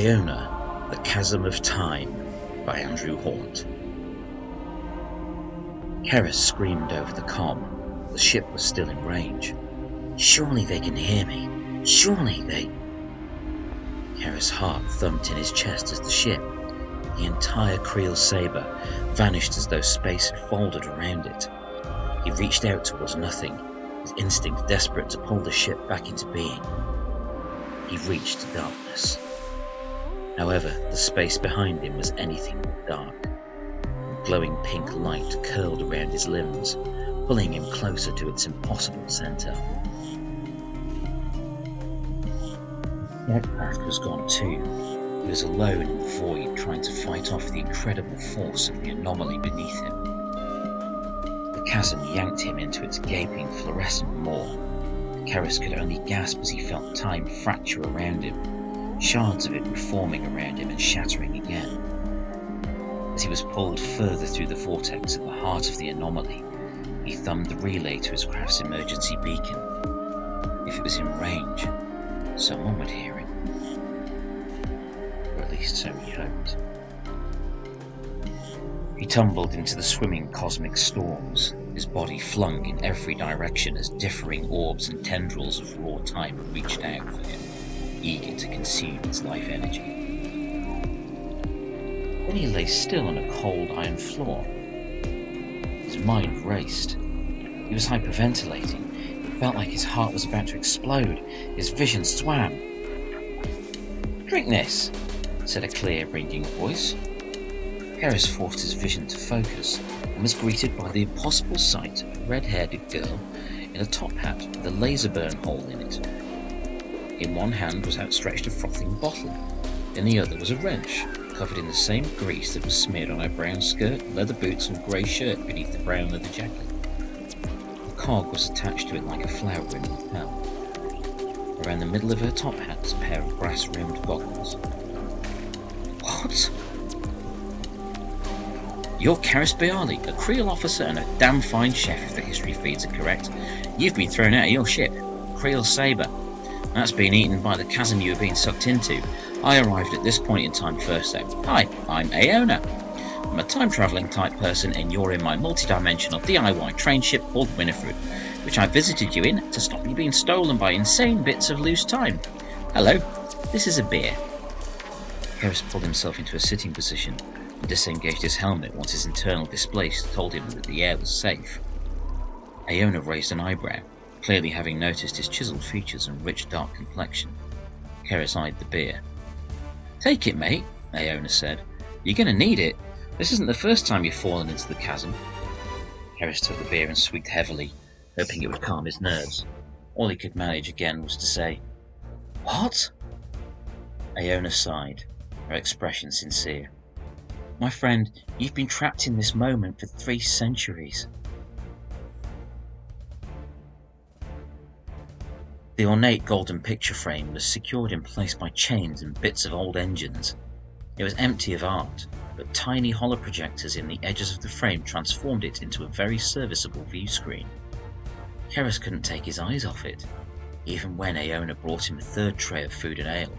Aeona, The Chasm of Time by Andrew Hawnt. Keris screamed over the comm. The ship was still in range. Surely they can hear me. Surely they... Keris' heart thumped in his chest as the ship, the entire Creel saber, vanished as though space had folded around it. He reached out towards nothing, his instinct desperate to pull the ship back into being. He reached the darkness. However, the space behind him was anything but dark. A glowing pink light curled around his limbs, pulling him closer to its impossible centre. The outcast was gone too. He was alone in the void, trying to fight off the incredible force of the anomaly beneath him. The chasm yanked him into its gaping, fluorescent maw. Keris could only gasp as he felt time fracture around him, shards of it reforming around him and shattering again. As he was pulled further through the vortex at the heart of the anomaly, he thumbed the relay to his craft's emergency beacon. If it was in range, someone would hear him. Or at least so he hoped. He tumbled into the swimming cosmic storms, his body flung in every direction as differing orbs and tendrils of raw time reached out for him, eager to consume his life energy. Then he lay still on a cold iron floor. His mind raced. He was hyperventilating. It felt like his heart was about to explode. His vision swam. "Drink this," said a clear, ringing voice. Keris forced his vision to focus and was greeted by the impossible sight of a red-haired girl in a top hat with a laser burn hole in it. In one hand was outstretched a frothing bottle. In the other was a wrench, covered in the same grease that was smeared on her brown skirt, leather boots and grey shirt beneath the brown leather jacket. The cog was attached to it like a flower in a lapel. Around the middle of her top hat was a pair of brass-rimmed goggles. "What?" "You're Keris Bialy, a Creel officer and a damn fine chef if the history feeds are correct. You've been thrown out of your ship, Creel Saber. That's been eaten by the chasm you were being sucked into. I arrived at this point in time first though. Hi, I'm Aeona. I'm a time-travelling type person and you're in my multi-dimensional DIY train ship called Winifred, which I visited you in to stop you being stolen by insane bits of loose time. Hello, this is a beer." Keris pulled himself into a sitting position and disengaged his helmet once his internal display told him that the air was safe. Aeona raised an eyebrow, clearly having noticed his chiseled features and rich dark complexion. Keris eyed the beer. "Take it, mate," Aeona said. "You're going to need it. This isn't the first time you've fallen into the chasm." Keris took the beer and swigged heavily, hoping it would calm his nerves. All he could manage again was to say, "What?" Aeona sighed, her expression sincere. "My friend, you've been trapped in this moment for 3 centuries. The ornate golden picture frame was secured in place by chains and bits of old engines. It was empty of art, but tiny hollow projectors in the edges of the frame transformed it into a very serviceable view screen. Keris couldn't take his eyes off it, even when Aeona brought him a third tray of food and ale.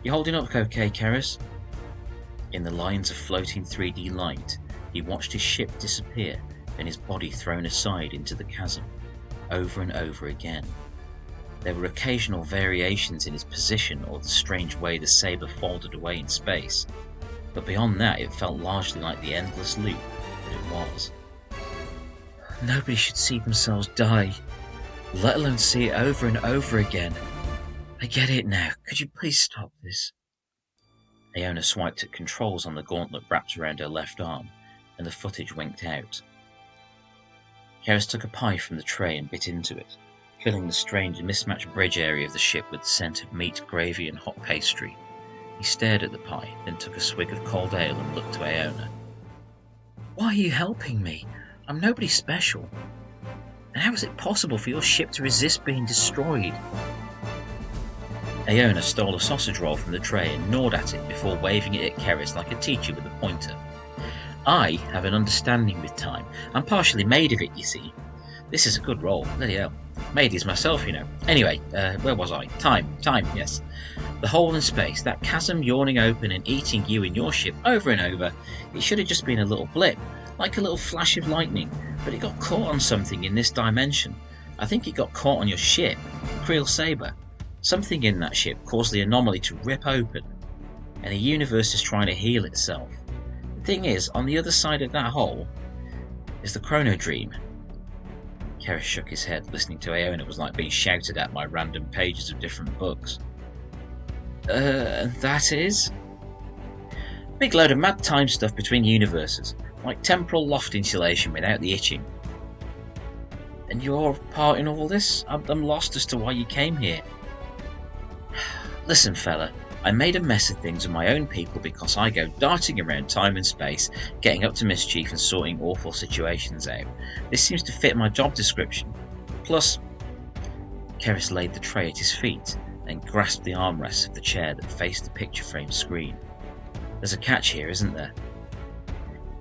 "You holding up okay, Keris?" In the lines of floating 3D light, he watched his ship disappear, then his body thrown aside into the chasm, over and over again. There were occasional variations in his position or the strange way the saber folded away in space, but beyond that it felt largely like the endless loop that it was. Nobody should see themselves die, let alone see it over and over again. I get it now. Could you please stop this? Aeona swiped at controls on the gauntlet wrapped around her left arm, and the footage winked out. Keris took a pie from the tray and bit into it, filling the strange mismatched bridge area of the ship with the scent of meat, gravy and hot pastry. He stared at the pie, then took a swig of cold ale and looked to Aeona. "Why are you helping me? I'm nobody special. And how is it possible for your ship to resist being destroyed?" Aeona stole a sausage roll from the tray and gnawed at it before waving it at Keris like a teacher with a pointer. "I have an understanding with time. I'm partially made of it, you see. This is a good roll. Bloody hell. Made these myself, you know. Anyway, where was I? Time, yes. The hole in space, that chasm yawning open and eating you and your ship over and over. It should have just been a little blip, like a little flash of lightning, but it got caught on something in this dimension. I think it got caught on your ship, Creel Saber. Something in that ship caused the anomaly to rip open, and the universe is trying to heal itself. The thing is, on the other side of that hole is the Chrono Dream. Keris shook his head. Listening to Aeona was like being shouted at by random pages of different books. That is? Big load of mad time stuff between universes, like temporal loft insulation without the itching. And your part in all this? I'm lost as to why you came here. Listen, fella, I made a mess of things with my own people because I go darting around time and space, getting up to mischief and sorting awful situations out. This seems to fit my job description. Plus, Keris laid the tray at his feet and grasped the armrests of the chair that faced the picture frame screen. There's a catch here, isn't there?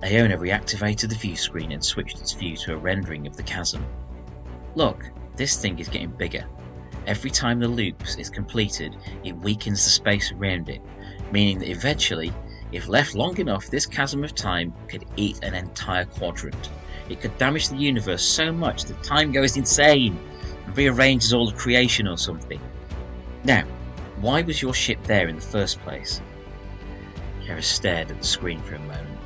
Aeona reactivated the view screen and switched its view to a rendering of the chasm. Look, this thing is getting bigger. Every time the loop is completed, it weakens the space around it, meaning that eventually, if left long enough, this chasm of time could eat an entire quadrant. It could damage the universe so much that time goes insane and rearranges all of creation or something. Now, why was your ship there in the first place? Keris stared at the screen for a moment,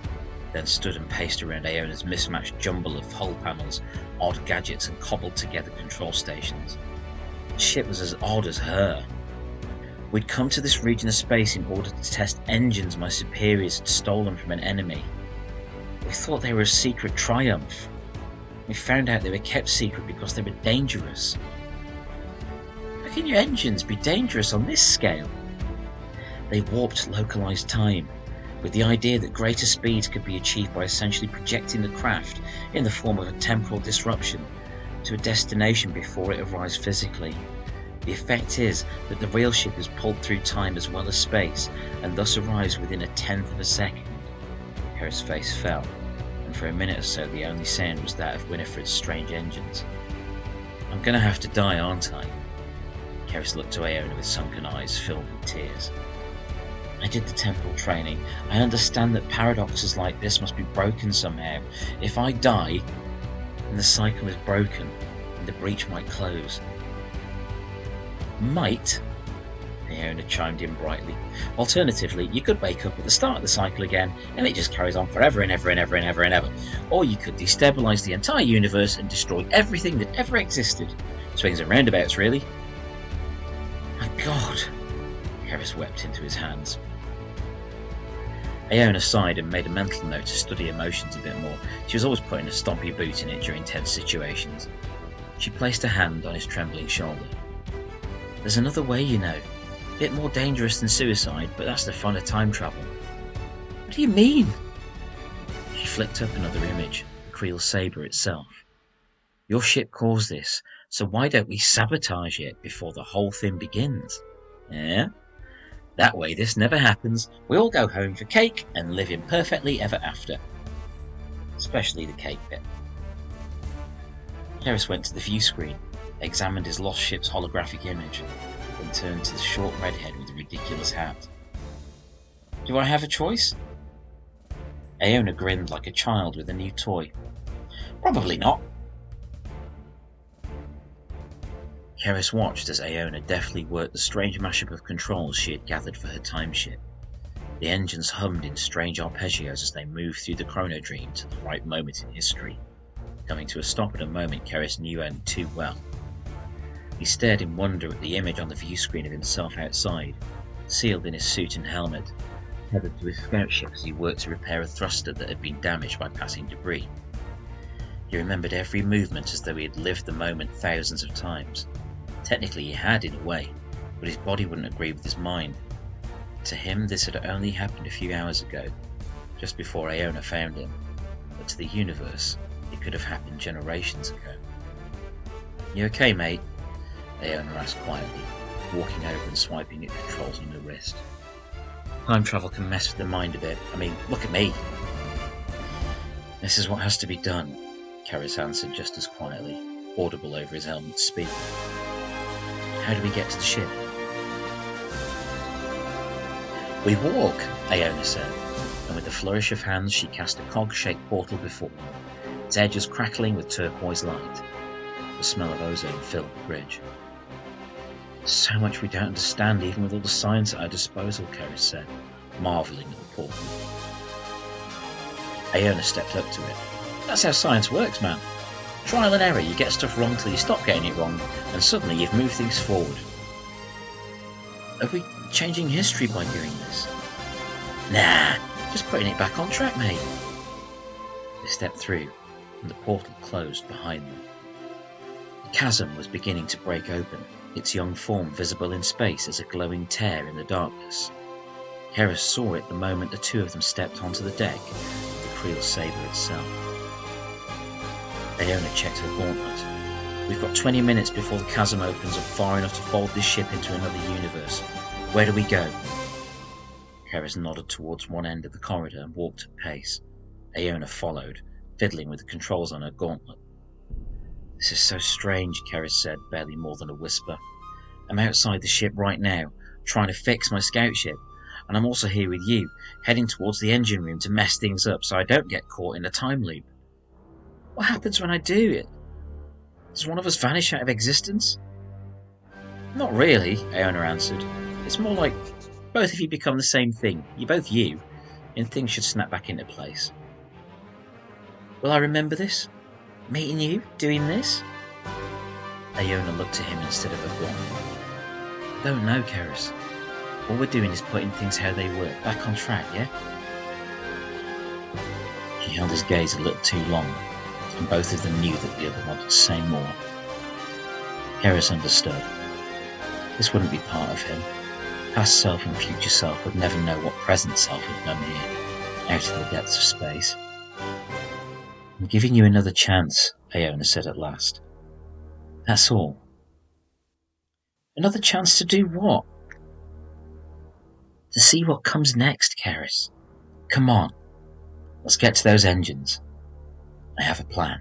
then stood and paced around Aeona's mismatched jumble of hull panels, odd gadgets and cobbled together control stations. The ship was as odd as her. We'd come to this region of space in order to test engines my superiors had stolen from an enemy. We thought they were a secret triumph. We found out they were kept secret because they were dangerous. How can your engines be dangerous on this scale? They warped localized time, with the idea that greater speeds could be achieved by essentially projecting the craft in the form of a temporal disruption to a destination before it arrives physically. The effect is that the real ship is pulled through time as well as space, and thus arrives within a tenth of a second. Keris' face fell, and for a minute or so the only sound was that of Winifred's strange engines. I'm gonna have to die, aren't I? Keris looked to Aeona with sunken eyes filled with tears. I did the temporal training. I understand that paradoxes like this must be broken somehow. If I die, then the cycle is broken, and the breach might close. Might? Aeona chimed in brightly. Alternatively, you could wake up at the start of the cycle again, and it just carries on forever and ever and ever and ever and ever. Or you could destabilise the entire universe and destroy everything that ever existed. Swings and roundabouts, really. My God! Keris wept into his hands. Aeona sighed and made a mental note to study emotions a bit more. She was always putting a stompy boot in it during tense situations. She placed a hand on his trembling shoulder. There's another way, you know. A bit more dangerous than suicide, but that's the fun of time travel. What do you mean? She flicked up another image, the Creel Saber itself. Your ship caused this, so why don't we sabotage it before the whole thing begins? Yeah? That way this never happens. We all go home for cake and live in perfectly ever after. Especially the cake bit. Keris went to the view screen, examined his lost ship's holographic image, then turned to the short redhead with the ridiculous hat. Do I have a choice? Aeona grinned like a child with a new toy. Probably not. Keris watched as Aeona deftly worked the strange mashup of controls she had gathered for her time ship. The engines hummed in strange arpeggios as they moved through the Chrono Dream to the right moment in history, coming to a stop at a moment Keris knew only too well. He stared in wonder at the image on the view screen of himself outside, sealed in his suit and helmet, tethered to his scout ship as he worked to repair a thruster that had been damaged by passing debris. He remembered every movement as though he had lived the moment thousands of times. Technically he had, in a way, but his body wouldn't agree with his mind. To him this had only happened a few hours ago, just before Aeona found him, but to the universe it could have happened generations ago. You okay, mate? Aeona asked quietly, walking over and swiping at controls on her wrist. Time travel can mess with the mind a bit. I mean, look at me. This is what has to be done, Keris answered just as quietly. audible over his helmet speak. How do we get to the ship? We walk, Aeona said, and with a flourish of hands she cast a cog-shaped portal before them, its edges crackling with turquoise light. The smell of ozone filled the bridge. So much we don't understand, even with all the science at our disposal, Keris said, marvelling at the portal. Aeona stepped up to it. That's how science works, man. Trial and error, you get stuff wrong till you stop getting it wrong, and suddenly you've moved things forward. Are we changing history by doing this? Nah, just putting it back on track, mate. They stepped through, and the portal closed behind them. The chasm was beginning to break open, its young form visible in space as a glowing tear in the darkness. Keris saw it the moment the two of them stepped onto the deck of the Creel Saber itself. Aeona checked her gauntlet. We've got 20 minutes before the chasm opens up far enough to fold this ship into another universe. Where do we go? Keris nodded towards one end of the corridor and walked at pace. Aeona followed, fiddling with the controls on her gauntlet. This is so strange, Keris said, barely more than a whisper. I'm outside the ship right now, trying to fix my scout ship, and I'm also here with you, heading towards the engine room to mess things up so I don't get caught in a time loop. What happens when I do it? Does one of us vanish out of existence? Not really, Aeona answered. It's more like both of you become the same thing. You're both you, and things should snap back into place. Will I remember this? Meeting you? Doing this? Aeona looked at him instead of her gauntlet. Don't know, Keris. All we're doing is putting things how they were, back on track, yeah? She held his gaze a little too long, and both of them knew that the other wanted to say more. Keris understood. This wouldn't be part of him. Past self and future self would never know what present self had done here, out in the depths of space. I'm giving you another chance, Aeona said at last. That's all. Another chance to do what? To see what comes next, Keris. Come on, let's get to those engines. I have a plan.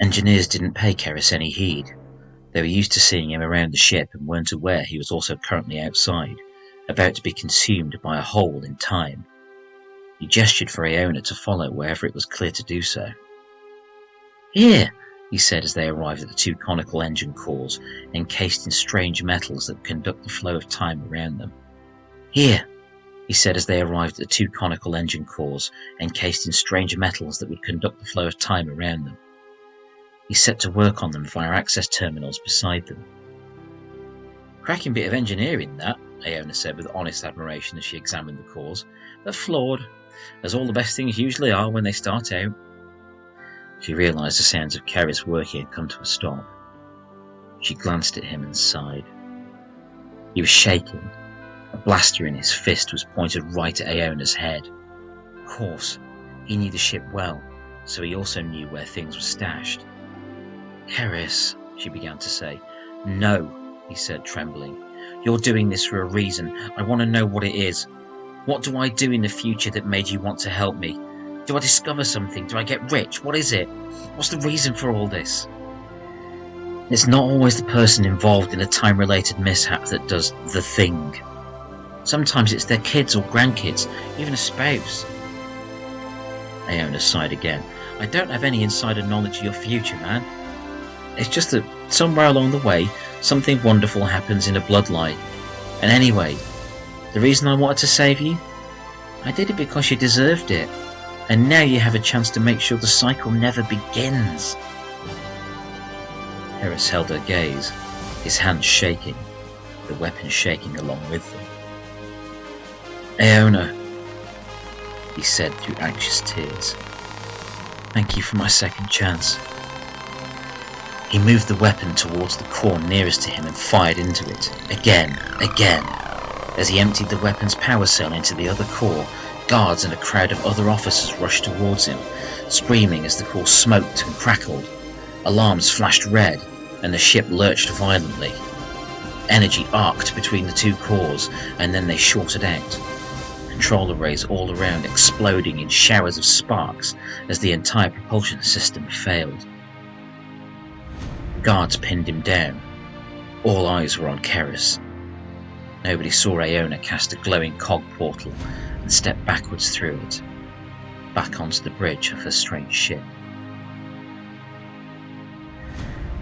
Engineers didn't pay Keris any heed. They were used to seeing him around the ship and weren't aware he was also currently outside, about to be consumed by a hole in time. He gestured for Aeona to follow wherever it was clear to do so. Here, he said as they arrived at the two conical engine cores, encased in strange metals that conduct the flow of time around them. Here, he said as they arrived at the two conical engine cores, encased in strange metals that would conduct the flow of time around them. He set to work on them via access terminals beside them. Cracking bit of engineering, that, Aeona said with honest admiration as she examined the cores, but flawed, as all the best things usually are when they start out. She realised the sounds of Keris working had come to a stop. She glanced at him and sighed. He was shaking. A blaster in his fist was pointed right at Aeona's head. Of course, he knew the ship well, so he also knew where things were stashed. Keris, she began to say. No, he said, trembling. You're doing this for a reason. I want to know what it is. What do I do in the future that made you want to help me? Do I discover something? Do I get rich? What is it? What's the reason for all this? It's not always the person involved in a time-related mishap that does the thing. Sometimes it's their kids or grandkids, even a spouse. Aeona sighed again. I don't have any insider knowledge of your future, man. It's just that somewhere along the way, something wonderful happens in a bloodline. And anyway, the reason I wanted to save you? I did it because you deserved it. And now you have a chance to make sure the cycle never begins. Keris held her gaze, his hands shaking, the weapon shaking along with them. Aeona, he said through anxious tears. Thank you for my second chance. He moved the weapon towards the core nearest to him and fired into it, again. As he emptied the weapon's power cell into the other core, guards and a crowd of other officers rushed towards him, screaming as the core smoked and crackled. Alarms flashed red, and the ship lurched violently. Energy arced between the two cores, and then they shorted out. control arrays all around exploding in showers of sparks as the entire propulsion system failed. The guards pinned him down. All eyes were on Keris. Nobody saw Aeona cast a glowing cog portal and step backwards through it, back onto the bridge of her strange ship.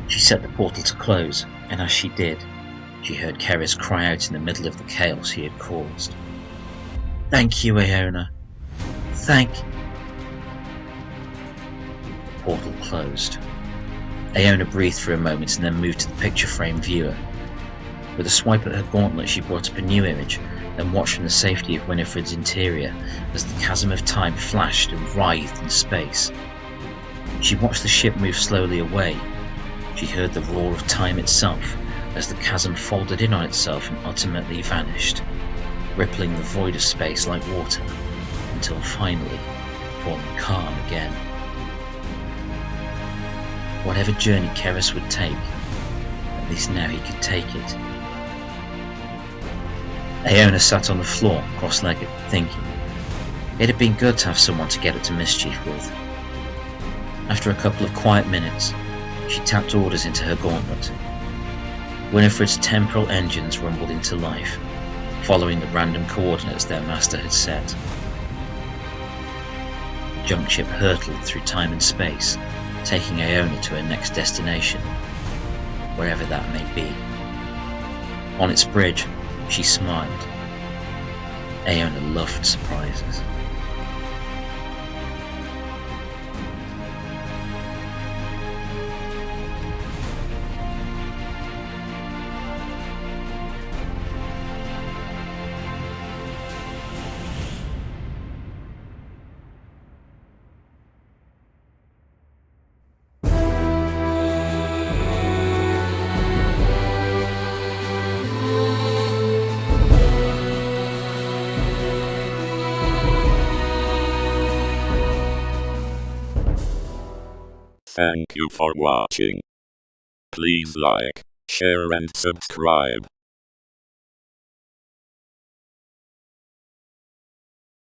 She set the portal to close, and as she did, she heard Keris cry out in the middle of the chaos he had caused. "Thank you, Aeona. Thank..." The portal closed. Aeona breathed for a moment and then moved to the picture frame viewer. With a swipe at her gauntlet, she brought up a new image, then watched from the safety of Winifred's interior as the chasm of time flashed and writhed in space. She watched the ship move slowly away. She heard the roar of time itself as the chasm folded in on itself and ultimately vanished, rippling the void of space like water, until finally falling calm again. Whatever journey Keris would take, at least now he could take it. Aeona sat on the floor, cross-legged, thinking. It had been good to have someone to get up to mischief with. After a couple of quiet minutes, she tapped orders into her gauntlet. Winifred's temporal engines rumbled into life, following the random coordinates their master had set. The junk ship hurtled through time and space, taking Aeona to her next destination, wherever that may be. On its bridge, she smiled. Aeona loved surprises. Thank you for watching. Please like, share and subscribe.